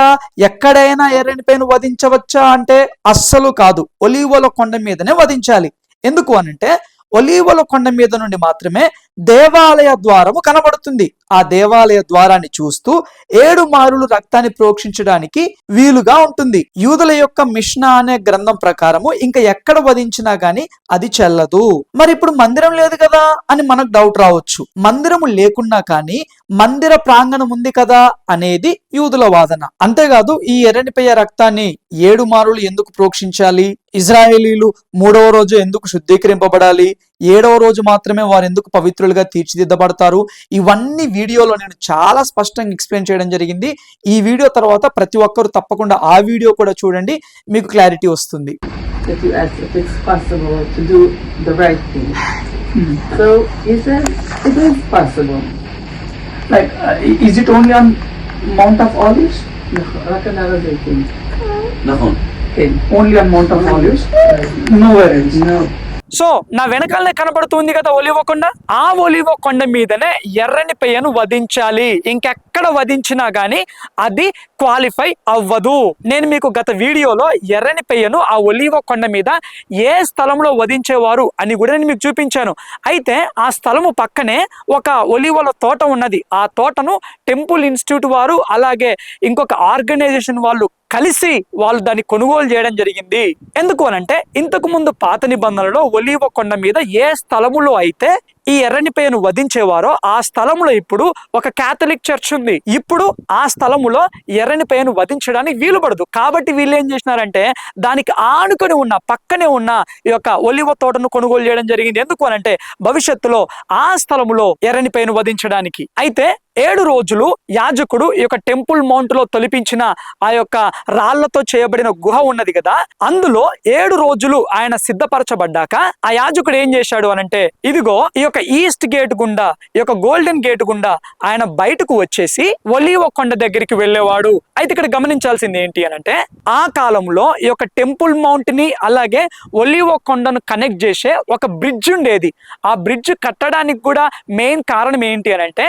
ఎక్కడైనా ఎర్రని పెయ్యను వధించవచ్చా అంటే అస్సలు కాదు. ఒలీవల కొండ మీదనే వధించాలి. ఎందుకు అనంటే ఒలీవల కొండ మీద నుండి మాత్రమే దేవాలయ ద్వారము కనబడుతుంది. ఆ దేవాలయ ద్వారాన్ని చూస్తూ 7 మారులు రక్తాన్ని ప్రోక్షించడానికి వీలుగా ఉంటుంది. యూదుల యొక్క మిష్నా అనే గ్రంథం ప్రకారము ఇంకా ఎక్కడ వధించినా గాని అది చెల్లదు. మరి ఇప్పుడు మందిరం లేదు కదా అని మనకు డౌట్ రావచ్చు. మందిరము లేకున్నా కానీ మందిర ప్రాంగణం ఉంది కదా అనేది యూదుల వాదన. అంతేకాదు ఈ ఎర్రని పెయ్య రక్తాన్ని 7 మారులు ఎందుకు ప్రోక్షించాలి? ఇజ్రాయేలీలు 3వ రోజు ఎందుకు శుద్ధీకరింపబడాలి? 7వ రోజు మాత్రమే వారు ఎందుకు పవిత్రులుగా తీర్చిదిద్దబడతారు? ఇవన్నీ వీడియోలో నేను చాలా స్పష్టంగా ఎక్స్ప్లెయిన్ చేయడం జరిగింది. ఈ వీడియో తర్వాత ప్రతి ఒక్కరు తప్పకుండా ఆ వీడియో కూడా చూడండి, మీకు క్లారిటీ వస్తుంది. That you ask if it's possible to do the right thing. So he said it is possible. Like, is it only on Mount of Olives? Like another thing. נכון. Okay. Only on Mount of Olives? Nowhere else. No. So నా వెనకాలనే కనబడుతుంది కదా ఒలీవ కొండ. ఆ ఒలీవ కొండ మీదనే ఎర్రని పెయ్యను వధించాలి. ఇంకెక్కడ వధించినా గానీ అది క్వాలిఫై అవ్వదు. నేను మీకు గత వీడియోలో ఎర్రని పెయ్యను ఆ ఒలీవ కొండ మీద ఏ స్థలంలో వధించేవారు అని కూడా నేను మీకు చూపించాను. అయితే ఆ స్థలము పక్కనే ఒక ఒలీవల తోట ఉన్నది. ఆ తోటను టెంపుల్ ఇన్స్టిట్యూట్ వారు అలాగే ఇంకొక ఆర్గనైజేషన్ వాళ్ళు కలిసి వాళ్ళు దాన్ని కొనుగోలు చేయడం జరిగింది. ఎందుకు అనంటే ఇంతకు ముందు పాత నిబంధనలో ఒలీవ కొండ మీద ఏ స్థలములో అయితే ఈ ఎర్రని పెయ్యను వధించేవారో ఆ స్థలంలో ఇప్పుడు ఒక క్యాథలిక్ చర్చ్ ఉంది. ఇప్పుడు ఆ స్థలములో ఎర్రని పెయ్యను వధించడానికి వీలు పడదు. కాబట్టి వీళ్ళు ఏం చేసినారంటే దానికి ఆనుకొని ఉన్న పక్కనే ఉన్న ఈ యొక్క ఒలివ తోటను కొనుగోలు చేయడం జరిగింది. ఎందుకు అనంటే భవిష్యత్తులో ఆ స్థలములో ఎర్రని పెయ్యను వధించడానికి. అయితే 7 రోజులు యాజకుడు ఈ యొక్క టెంపుల్ మౌంట్ లో తొలిపించిన ఆ యొక్క రాళ్లతో చేయబడిన గుహ ఉన్నది కదా, అందులో 7 రోజులు ఆయన సిద్ధపరచబడ్డాక ఆ యాజకుడు ఏం చేశాడు అనంటే ఇదిగో ఈ యొక్క ఈస్ట్ గేట్ గుండా ఈ యొక్క గోల్డెన్ గేట్ గుండా ఆయన బయటకు వచ్చేసి ఒలీవ కొండ దగ్గరికి వెళ్ళేవాడు. అయితే ఇక్కడ గమనించాల్సింది ఏంటి అనంటే ఆ కాలంలో ఈ యొక్క టెంపుల్ మౌంట్ ని అలాగే ఒలీవ కొండను కనెక్ట్ చేసే ఒక బ్రిడ్జ్ ఉండేది. ఆ బ్రిడ్జ్ కట్టడానికి కూడా మెయిన్ కారణం ఏంటి అనంటే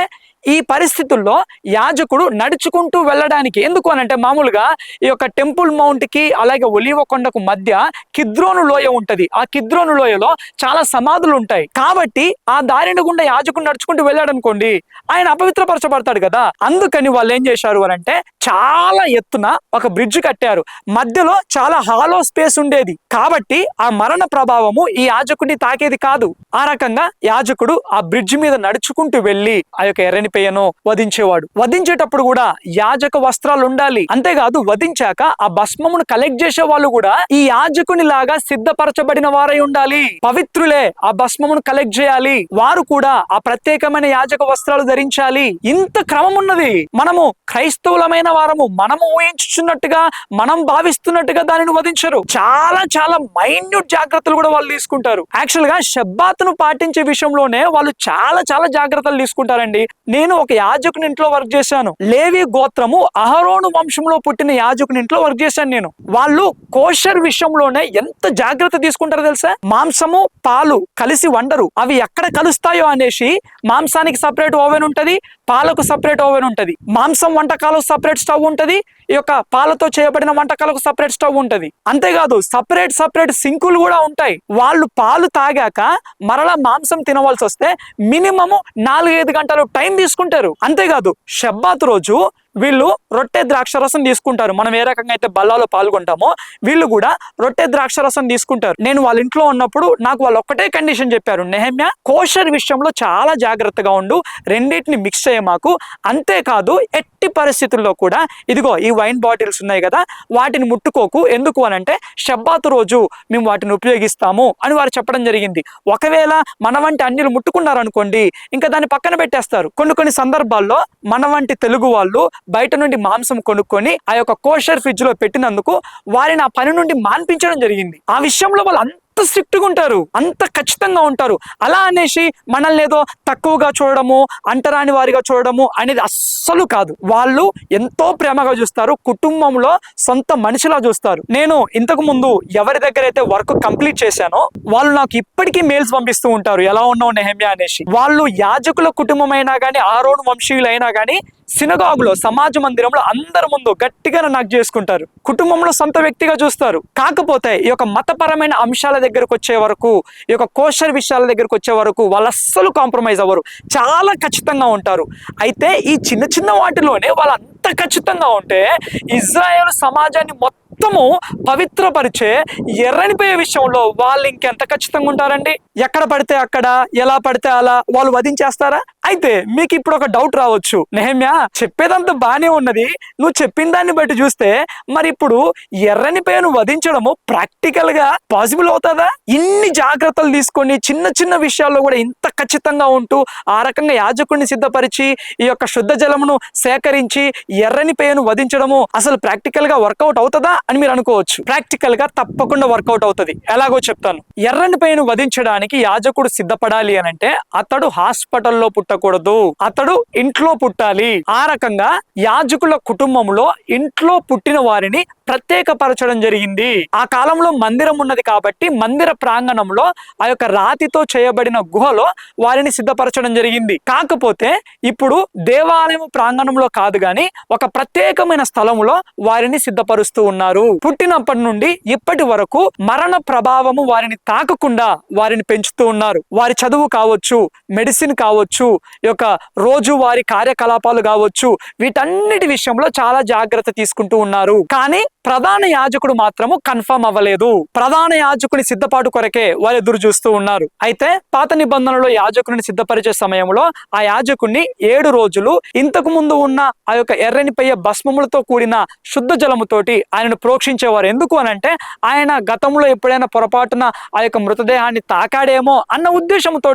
ఈ పరిస్థితుల్లో యాజకుడు నడుచుకుంటూ వెళ్ళడానికి. ఎందుకు అనంటే మామూలుగా ఈ యొక్క టెంపుల్ మౌంట్ కి అలాగే ఒలీవ కొండకు మధ్య కిద్రోను లోయ ఉంటది. ఆ కిద్రోను లోయలో చాలా సమాధులు ఉంటాయి. కాబట్టి ఆ దారిని గుండా యాజకుడు నడుచుకుంటూ వెళ్ళాడు అనుకోండి, ఆయన అపవిత్రపరచబడతాడు కదా. అందుకని వాళ్ళు ఏం చేశారు అనంటే చాలా ఎత్తున ఒక బ్రిడ్జ్ కట్టారు. మధ్యలో చాలా హాలో స్పేస్ ఉండేది. కాబట్టి ఆ మరణ ప్రభావము ఈ యాజకుడిని తాకేది కాదు. ఆ రకంగా యాజకుడు ఆ బ్రిడ్జ్ మీద నడుచుకుంటూ వెళ్ళి ఆ యొక్క ఎర్రని పెయ్యను వధించేవాడు. వధించేటప్పుడు కూడా యాజక వస్త్రాలు ఉండాలి. అంతేకాదు వధించాక ఆ భస్మమును కలెక్ట్ చేసే వాళ్ళు కూడా ఈ యాజకుని లాగా సిద్ధపరచబడిన వారై ఉండాలి. పవిత్రులే ఆ భస్మమును కలెక్ట్ చేయాలి. వారు కూడా ఆ ప్రత్యేకమైన యాజక వస్త్రాలు ధరించాలి. ఇంత క్రమం ఉన్నది. మనము క్రైస్తవులమైన వారము మనము ఊహించుచున్నట్టుగా మనం భావిస్తున్నట్టుగా దానిని వధించరు. చాలా చాలా మైన్యూట్ జాగ్రత్తలు కూడా వాళ్ళు తీసుకుంటారు. యాక్చువల్ గా షబ్బాతును పాటించే విషయంలోనే వాళ్ళు చాలా చాలా జాగ్రత్తలు తీసుకుంటారండి. నేను ఒక యాజకుని ఇంట్లో వర్క్ చేశాను. లేవి గోత్రము అహరోను వంశంలో పుట్టిన యాజకుని ఇంట్లో వర్క్ చేశాను నేను. వాళ్ళు కోషర్ విషయంలోనే ఎంత జాగ్రత్త తీసుకుంటారో తెలుసా? మాంసము పాలు కలిసి వండరు. అవి ఎక్కడ కలుస్తాయో అనేసి మాంసానికి సపరేట్ ఓవెన్ ఉంటది, పాలకు సపరేట్ ఓవెన్ ఉంటది. మాంసం వంటకాలకు సపరేట్ స్టవ్ ఉంటది, ఈ యొక్క పాలతో చేయబడిన వంటకాలకు సపరేట్ స్టవ్ ఉంటది. అంతేకాదు సపరేట్ సింకులు కూడా ఉంటాయి. వాళ్ళు పాలు తాగాక మరలా మాంసం తినవలసి వస్తే మినిమము 4-5 గంటలు టైం తీసుకుంటారు. అంతేకాదు షబ్బాత్ రోజు వీళ్ళు రొట్టె ద్రాక్షరసం తీసుకుంటారు. మనం ఏ రకంగా అయితే బల్లాలో పాల్గొంటామో వీళ్ళు కూడా రొట్టె ద్రాక్షరసం తీసుకుంటారు. నేను వాళ్ళ ఇంట్లో ఉన్నప్పుడు నాకు వాళ్ళు ఒక్కటే కండిషన్ చెప్పారు, నెహెమ్యా కోషర్ విషయంలో చాలా జాగ్రత్తగా ఉండు, రెండింటిని మిక్స్ చేయమాకు, అంతేకాదు ఎట్టి పరిస్థితుల్లో కూడా ఇదిగో ఈ వైన్ బాటిల్స్ ఉన్నాయి కదా వాటిని ముట్టుకోకు, ఎందుకు అని అంటే షబ్బాతు రోజు మేము వాటిని ఉపయోగిస్తాము అని వారు చెప్పడం జరిగింది. ఒకవేళ మన వంటి అన్యులు ముట్టుకున్నారనుకోండి ఇంకా దాన్ని పక్కన పెట్టేస్తారు. కొన్ని సందర్భాల్లో మన వంటి తెలుగు వాళ్ళు బయట నుండి మాంసం కొనుక్కొని ఆ యొక్క కోషర్ ఫ్రిడ్జ్ లో పెట్టినందుకు వారిని ఆ పని నుండి మాన్పించడం జరిగింది. ఆ విషయంలో వాళ్ళు అంత స్ట్రిక్ట్ గా ఉంటారు, అంత ఖచ్చితంగా ఉంటారు. అలా అనేసి మనల్ని ఏదో తక్కువగా చూడడము, అంటరాని వారిగా చూడడము అనేది అస్సలు కాదు. వాళ్ళు ఎంతో ప్రేమగా చూస్తారు, కుటుంబంలో సొంత మనిషిలా చూస్తారు. నేను ఇంతకు ముందు ఎవరి దగ్గర అయితే వర్క్ కంప్లీట్ చేశానో వాళ్ళు నాకు ఇప్పటికీ మెయిల్స్ పంపిస్తూ ఉంటారు, ఎలా ఉన్నావు నెహెమ్యా అనేసి. వాళ్ళు యాజకుల కుటుంబం అయినా కానీ, ఆరోను వంశీయులైనా కానీ సినగాగులో సమాజ మందిరంలో అందరి ముందు గట్టిగా నాకు చేసుకుంటారు, కుటుంబంలో సొంత వ్యక్తిగా చూస్తారు. కాకపోతే ఈ యొక్క మతపరమైన అంశాల దగ్గరకు వచ్చే వరకు, ఈ యొక్క కోషర్ విషయాల దగ్గరకు వచ్చే వరకు వాళ్ళు అస్సలు కాంప్రమైజ్ అవ్వరు, చాలా ఖచ్చితంగా ఉంటారు. అయితే ఈ చిన్న చిన్న వాటిలోనే వాళ్ళు అంత ఖచ్చితంగా ఉంటే ఇజ్రాయేల్ సమాజాన్ని మొత్తము పవిత్రపరిచే ఎర్రనిపోయే విషయంలో వాళ్ళు ఇంకెంత ఖచ్చితంగా ఉంటారండి. ఎక్కడ పడితే అక్కడ, ఎలా పడితే అలా వాళ్ళు వధించేస్తారా? అయితే మీకు ఇప్పుడు ఒక డౌట్ రావచ్చు, నెహెమ్యా చెప్పేదంతా బానే ఉన్నది, నువ్వు చెప్పిన దాన్ని బట్టి చూస్తే మరి ఇప్పుడు ఎర్రనిపేను వధించడము ప్రాక్టికల్ గా పాసిబుల్ అవుతుందా? ఇన్ని జాగ్రత్తలు తీసుకొని చిన్న చిన్న విషయాల్లో కూడా ఇంత ఖచ్చితంగా ఉంటూ ఆ రకంగా యాజకుడిని సిద్ధపరిచి ఈ యొక్క శుద్ధ జలమును సేకరించి ఎర్రనిపేను వధించడము అసలు ప్రాక్టికల్ గా వర్కౌట్ అవుతుందా అని మీరు అనుకోవచ్చు. ప్రాక్టికల్ గా తప్పకుండా వర్కౌట్ అవుతుంది. ఎలాగో చెప్తాను. ఎర్రనిపేను వధించడానికి యాజకుడు సిద్ధపడాలి అని అంటే అతడు హాస్పిటల్లో పుట్టకూడదు, అతడు ఇంట్లో పుట్టాలి. ఆ రకంగా యాజకుల కుటుంబంలో ఇంట్లో పుట్టిన వారిని ప్రత్యేకపరచడం జరిగింది. ఆ కాలంలో మందిరం ఉన్నది కాబట్టి మందిర ప్రాంగణంలో ఆ యొక్క రాతితో చేయబడిన గుహలో వారిని సిద్ధపరచడం జరిగింది. కాకపోతే ఇప్పుడు దేవాలయం ప్రాంగణంలో కాదు గాని ఒక ప్రత్యేకమైన స్థలములో వారిని సిద్ధపరుస్తూ ఉన్నారు. పుట్టినప్పటి నుండి ఇప్పటి వరకు మరణ ప్రభావము వారిని తాకకుండా వారిని పెంచుతూ ఉన్నారు. వారి చదువు కావచ్చు, మెడిసిన్ కావచ్చు, ఈ యొక్క రోజు వారి కార్యకలాపాలు కావచ్చు, వీటన్నిటి విషయంలో చాలా జాగ్రత్త తీసుకుంటూ ఉన్నారు. కానీ ప్రధాన యాజకుడు మాత్రము కన్ఫర్మ్ అవ్వలేదు. ప్రధాన యాజకుని సిద్ధపాటు కొరకే వారు ఎదురు చూస్తూ ఉన్నారు. అయితే పాత నిబంధనలో యాజకుని సిద్ధపరిచే సమయంలో ఆ యాజకుడిని 7 రోజులు ఇంతకు ముందు ఉన్న ఆ యొక్క ఎర్రనిపయ్య భస్మములతో కూడిన శుద్ధ జలముతోటి ఆయనను ప్రోక్షించేవారు. ఎందుకు అనంటే ఆయన గతంలో ఎప్పుడైనా పొరపాటున ఆ యొక్క మృతదేహాన్ని తాకాడేమో అన్న ఉద్దేశంతో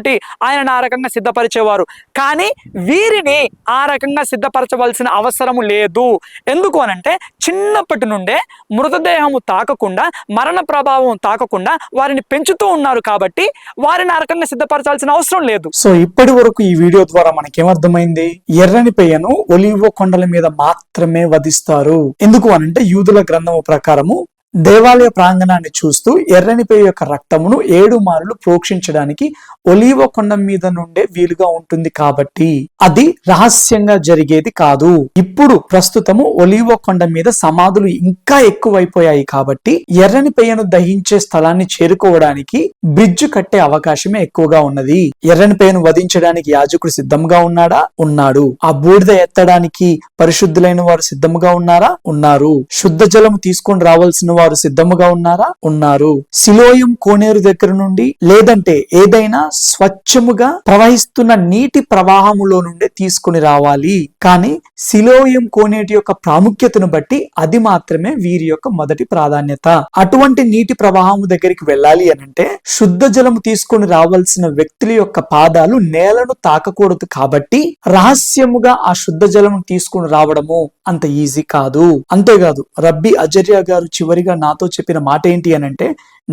ఆయన ఆ రకంగా సిద్ధపరిచేవారు. కానీ వీరిని ఆ రకంగా సిద్ధపరచవలసిన అవసరము లేదు. ఎందుకు అనంటే చిన్నప్పటి నుండే మృతదేహము తాకకుండా, మరణ ప్రభావం తాకకుండా వారిని పెంచుతూ ఉన్నారు కాబట్టి వారిని ఆ రకంగా సిద్ధపరచాల్సిన అవసరం లేదు. సో ఇప్పటి వరకు ఈ వీడియో ద్వారా మనకేమర్థమైంది? ఎర్రనిపయ్యను ఒలీవో కొండల మీద మాత్రమే వధిస్తారు. ఎందుకు అనంటే యూదుల గ్రంథము ప్రకారము దేవాలయ ప్రాంగణాన్ని చూస్తూ ఎర్రనిపేయ యొక్క రక్తమును 7 మార్లు ప్రోక్షించడానికి ఒలీవ కొండ మీద నుండే వీలుగా ఉంటుంది కాబట్టి అది రహస్యంగా జరిగేది కాదు. ఇప్పుడు ప్రస్తుతము ఒలీవ కొండ మీద సమాధులు ఇంకా ఎక్కువైపోయాయి కాబట్టి ఎర్రనిపేయను దహించే స్థలాన్ని చేరుకోవడానికి బ్రిడ్జ్ కట్టే అవకాశమే ఎక్కువగా ఉన్నది. ఎర్రనిపేయను వధించడానికి యాజకుడు సిద్ధంగా ఉన్నాడా? ఉన్నాడు. ఆ బూడిద ఎత్తడానికి పరిశుద్ధులైన వారు సిద్ధంగా ఉన్నారా? ఉన్నారు. శుద్ధ జలము తీసుకొని రావాల్సిన వారు సిద్ధముగా ఉన్నారా? ఉన్నారు. సిలోయం కోనేరు దగ్గర నుండి లేదంటే ఏదైనా స్వచ్ఛముగా ప్రవహిస్తున్న నీటి ప్రవాహములో నుండి తీసుకుని రావాలి. కానీ సిలోయం కోనేటి యొక్క ప్రాముఖ్యతను బట్టి అది మాత్రమే వీరి యొక్క మొదటి ప్రాధాన్యత. అటువంటి నీటి ప్రవాహము దగ్గరికి వెళ్ళాలి అనంటే శుద్ధ జలము తీసుకొని రావాల్సిన వ్యక్తుల యొక్క పాదాలు నేలను తాకకూడదు కాబట్టి రహస్యముగా ఆ శుద్ధ జలము తీసుకుని రావడము అంత ఈజీ కాదు. అంతేకాదు రబ్బీ అజర్యా గారు చివరిగా నాతో చెప్పిన మాట ఏంటి అనంటే,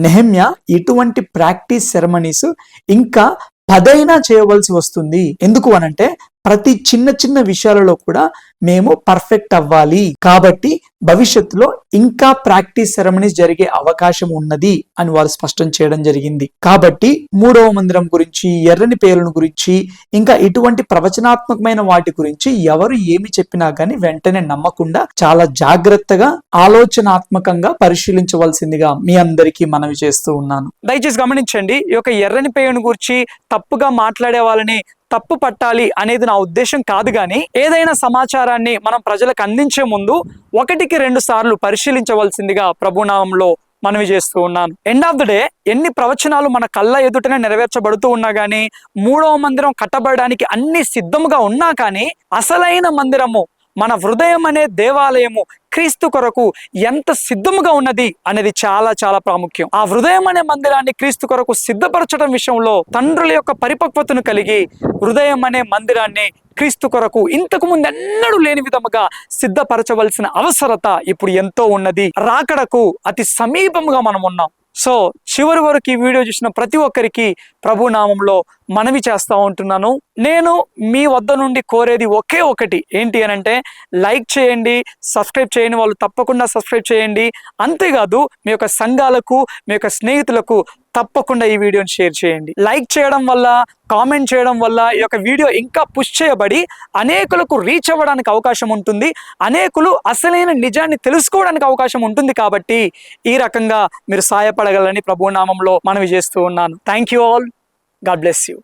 నెహెమ్యా ఇటువంటి ప్రాక్టీస్ సెరమనీస్ ఇంకా 10 చేయవలసి వస్తుంది. ఎందుకు అనంటే ప్రతి చిన్న చిన్న విషయాలలో కూడా మేము పర్ఫెక్ట్ అవ్వాలి కాబట్టి భవిష్యత్తులో ఇంకా ప్రాక్టీస్ సెరమనీస్ జరిగే అవకాశం ఉన్నది అని వారు స్పష్టం చేయడం జరిగింది. కాబట్టి 3వ మందిరం గురించి, ఎర్రని పేరుల గురించి, ఇంకా ఇటువంటి ప్రవచనాత్మకమైన వాటి గురించి ఎవరు ఏమి చెప్పినా గానీ వెంటనే నమ్మకుండా చాలా జాగ్రత్తగా ఆలోచనాత్మకంగా పరిశీలించవలసిందిగా మీ అందరికీ మనవి చేస్తూ ఉన్నాను. దయచేసి గమనించండి, ఈ యొక్క ఎర్రని పేరును గురించి తప్పుగా మాట్లాడే వాళ్ళని తప్పు పట్టాలి అనేది నా ఉద్దేశం కాదు, కానీ ఏదైనా సమాచారాన్ని మనం ప్రజలకు అందించే ముందు 1-2 సార్లు పరిశీలించవలసిందిగా ప్రభునామంలో మనవి చేస్తూ ఉన్నాను. ఎండ్ ఆఫ్ ద డే ఎన్ని ప్రవచనాలు మన కళ్ళ ఎదుటనే నెరవేర్చబడుతూ ఉన్నా కానీ, 3వ మందిరం కట్టబడడానికి అన్ని సిద్ధముగా ఉన్నా కానీ, అసలైన మందిరము మన హృదయం అనే దేవాలయము క్రీస్తు కొరకు ఎంత సిద్ధముగా ఉన్నది అనేది చాలా చాలా ప్రాముఖ్యం. ఆ హృదయం అనే మందిరాన్ని క్రీస్తు కొరకు సిద్ధపరచడం విషయంలో తండ్రుల యొక్క పరిపక్వతను కలిగి హృదయం అనే మందిరాన్ని క్రీస్తు కొరకు ఇంతకు ముందు ఎన్నడూ లేని విధముగా సిద్ధపరచవలసిన అవసరత ఇప్పుడు ఎంతో ఉన్నది. రాకడకు అతి సమీపముగా మనం ఉన్నాం. సో చివరి వరకు ఈ వీడియో చూసిన ప్రతి ఒక్కరికి ప్రభు నామంలో మనవి చేస్తూ ఉంటున్నాను. నేను మీ వద్ద నుండి కోరేది ఒకే ఒకటి, ఏంటి అనంటే లైక్ చేయండి, సబ్స్క్రైబ్ చేయని వాళ్ళు తప్పకుండా సబ్స్క్రైబ్ చేయండి. అంతేకాదు మీ యొక్క సంఘాలకు, మీ యొక్క స్నేహితులకు తప్పకుండా ఈ వీడియోని షేర్ చేయండి. లైక్ చేయడం వల్ల, కామెంట్ చేయడం వల్ల ఈ యొక్క వీడియో ఇంకా పుష్ చేయబడి అనేకులకు రీచ్ అవ్వడానికి అవకాశం ఉంటుంది, అనేకులు అసలైన నిజాన్ని తెలుసుకోవడానికి అవకాశం ఉంటుంది. కాబట్టి ఈ రకంగా మీరు సహాయపడగలని ప్రభు నామంలో మనవి చేస్తూ ఉన్నాను. Thank you all. God bless you.